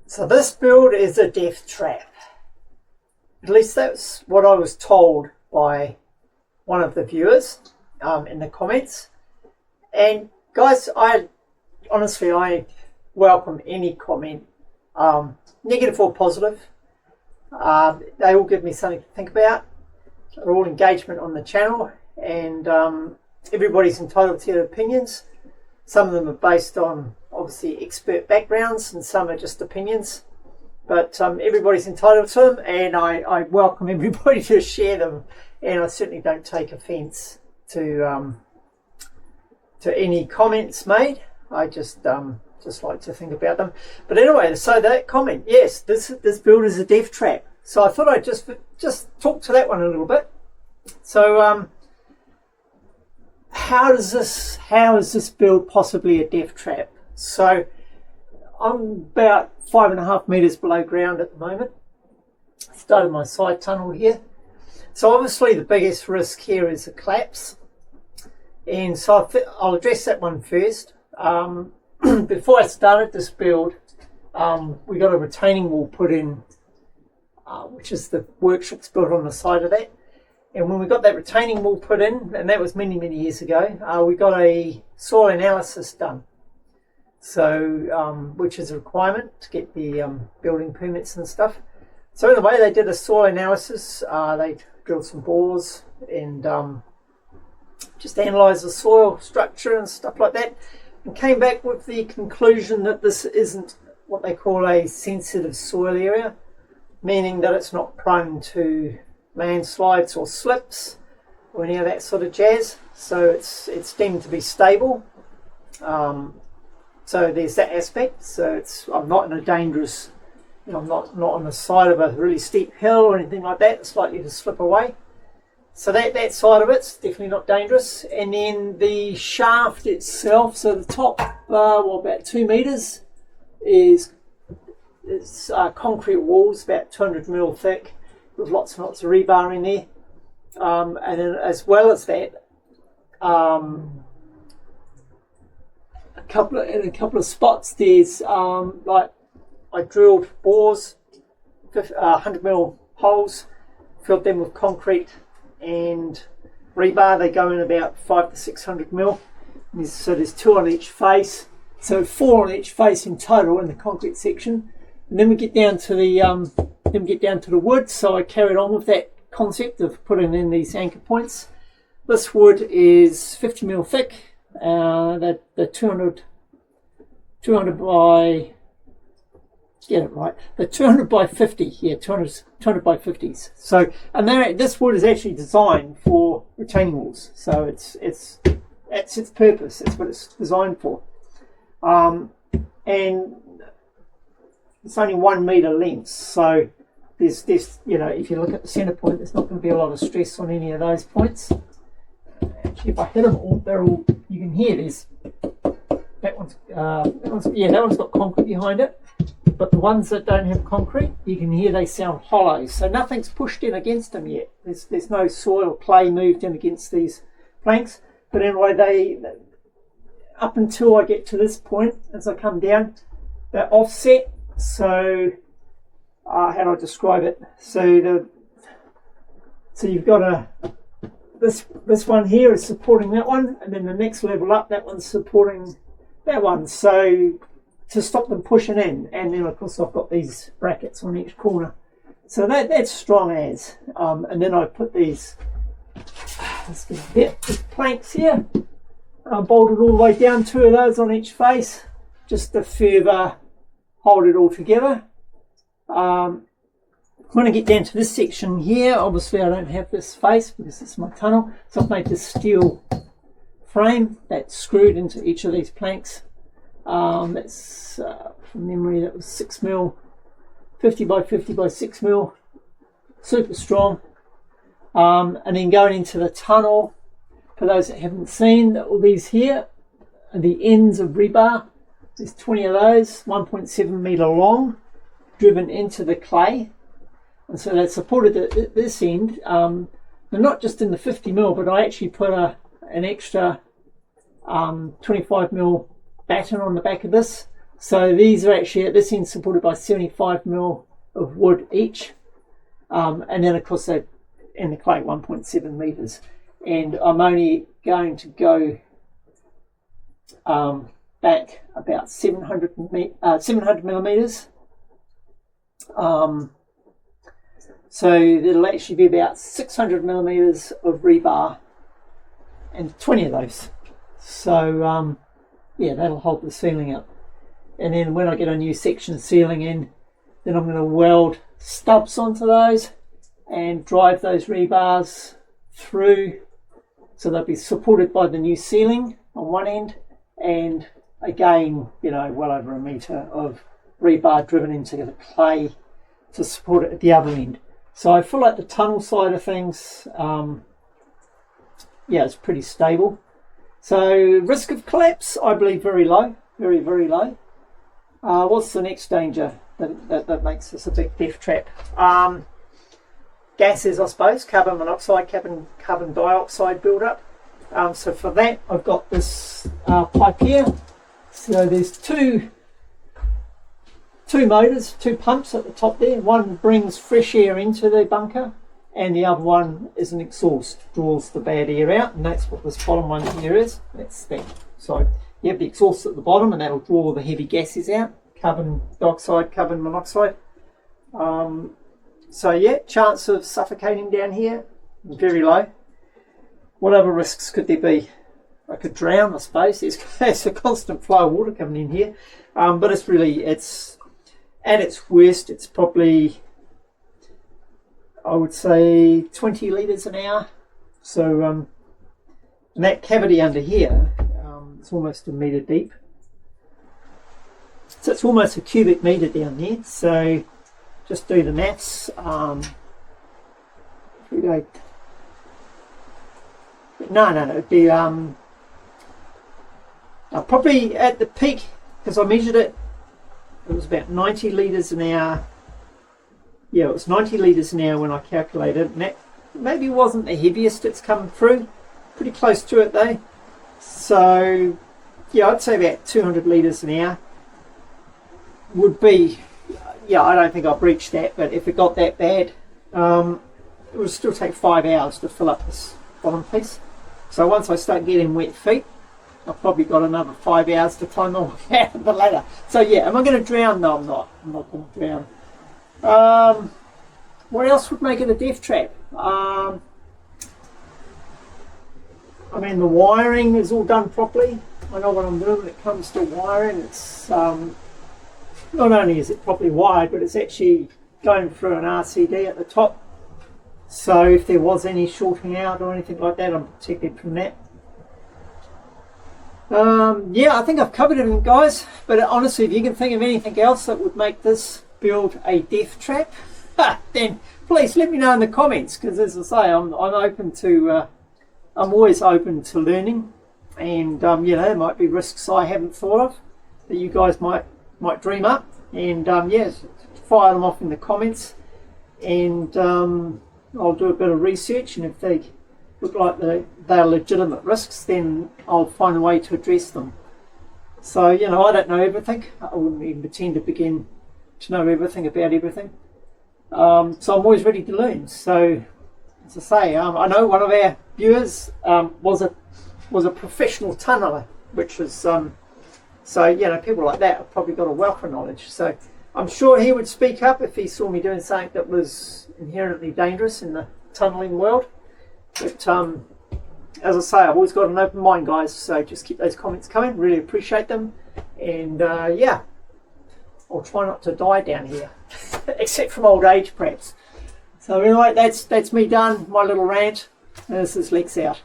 So this build is a death trap. At least that's what I was told by one of the viewers in the comments. And guys, I welcome any comment, negative or positive. They all give me something to think about. They're all engagement on the channel, and everybody's entitled to their opinions. Some of them are based on obviously expert backgrounds, and some are just opinions. But everybody's entitled to them, and I welcome everybody to share them. And I certainly don't take offence to any comments made. I just like to think about them. But anyway, so that comment, yes, this build is a death trap. So I thought I'd just talk to that one a little bit. So how is this build possibly a death trap? So I'm about 5.5 meters below ground at the moment. Started my side tunnel here. So obviously the biggest risk here is a collapse. And so I'll address that one first. Before I started this build, we got a retaining wall put in, which is the workshops built on the side of that. And when we got that retaining wall put in, and that was many years ago, we got a soil analysis done. So, which is a requirement to get the building permits and stuff. So in a way, they did a soil analysis. They drilled some bores and just analysed the soil structure and stuff like that, and came back with the conclusion that this isn't what they call a sensitive soil area, meaning that it's not prone to landslides or slips or any of that sort of jazz. So it's deemed to be stable. So there's that aspect. So I'm not in a dangerous, I'm not on the side of a really steep hill or anything like that. It's likely to slip away. So that side of it's definitely not dangerous. And then the shaft itself, so the top, about 2 meters, is concrete walls, about 200 mil thick, with lots and lots of rebar in there. And then as well as that, in a couple of spots, there's like I drilled bores, 100 mil holes, filled them with concrete and rebar. They go in about 500 to 600 mil. So there's 2 on each face, so 4 on each face in total in the concrete section. And then we get down to the wood. So I carried on with that concept of putting in these anchor points. This wood is 50 mil thick. The 200 by, get it right, the 200 by 50, yeah, 200 by 50s. So, and this wood is actually designed for retaining walls. So that's its purpose. It's what it's designed for. And it's only 1 meter length. So there's if you look at the center point, there's not going to be a lot of stress on any of those points. Actually, if I hit them all, you can hear that one's got concrete behind it. But the ones that don't have concrete, you can hear they sound hollow. So nothing's pushed in against them yet. There's no soil or clay moved in against these planks. But anyway, up until I get to this point, as I come down, they're offset. So how do I describe it? So you've got this one here is supporting that one, and then the next level up, that one's supporting that one. So to stop them pushing in, and then of course I've got these brackets on each corner. So that's strong as. And then I put these planks here. I bolted all the way down, 2 of those on each face, just to further hold it all together. When I get down to this section here, obviously I don't have this face because it's my tunnel. So I've made this steel frame that's screwed into each of these planks. That's from memory, that was 6 mil, 50 by 50 by 6 mil, super strong. And then going into the tunnel, for those that haven't seen, all these here are the ends of rebar. There's 20 of those, 1.7 meter long, driven into the clay. And so that's supported at this end. They're not just in the 50 mil, but I actually put an extra 25 mil batten on the back of this. So these are actually at this end supported by 75mm of wood each, and then of course they're in the clay 1.7 metres, and I'm only going to go back about 700 millimetres. So it'll actually be about 600 millimetres of rebar and 20 of those. So yeah, that'll hold the ceiling up. And then when I get a new section ceiling in, then I'm going to weld stubs onto those and drive those rebars through, so they'll be supported by the new ceiling on one end, and again, you know, well over a metre of rebar driven into the clay to support it at the other end. So I feel like the tunnel side of things, yeah, it's pretty stable. So risk of collapse, I believe very low, very, very low. What's the next danger that makes this a big death trap? Gases, I suppose, carbon monoxide, carbon dioxide buildup. So for that, I've got this pipe here. So there's two motors, two pumps at the top there. One brings fresh air into the bunker, and the other one is an exhaust, draws the bad air out, and that's what this bottom one here is. That's that. So you have the exhaust at the bottom, and that'll draw the heavy gases out, carbon dioxide, carbon monoxide. So yeah, chance of suffocating down here, very low. What other risks could there be? I could drown, I suppose. There's a constant flow of water coming in here, but it's really, it's at its worst, it's probably, I would say, 20 litres an hour. So and that cavity under here, it's almost a metre deep. So it's almost a cubic metre down there. So just do the maths. If we go, no, it'd be probably at the peak, because I measured it, it was about 90 litres an hour. Yeah, it was 90 litres an hour when I calculated, and that maybe wasn't the heaviest it's come through. Pretty close to it though. So yeah, I'd say about 200 litres an hour would be, yeah, I don't think I've reached that, but if it got that bad, it would still take 5 hours to fill up this bottom piece. So once I start getting wet feet, I've probably got another 5 hours to climb my way out of the ladder. So yeah, am I going to drown? No, I'm not. I'm not going to drown. What else would make it a death trap? I mean, the wiring is all done properly. I know what I'm doing when it comes to wiring. It's not only is it properly wired, but it's actually going through an RCD at the top. So if there was any shorting out or anything like that, I'm protected from that. Yeah, I think I've covered everything, guys. But honestly, if you can think of anything else that would make this build a death trap, then please let me know in the comments. Because as I say, I'm open to, I'm always open to learning, and you know, there might be risks I haven't thought of that you guys might dream up, and yeah, fire them off in the comments, and I'll do a bit of research, and if they look like they're legitimate risks, then I'll find a way to address them. So, you know, I don't know everything. I wouldn't even pretend to begin to know everything about everything. So I'm always ready to learn. So, as I say, I know one of our viewers was a professional tunneler, which is so, you know, people like that have probably got a wealth of knowledge. So I'm sure he would speak up if he saw me doing something that was inherently dangerous in the tunnelling world. But as I say, I've always got an open mind, guys, so just keep those comments coming. Really appreciate them. And yeah, I'll try not to die down here, except from old age perhaps. So anyway, that's me done, my little rant. This is Lex out.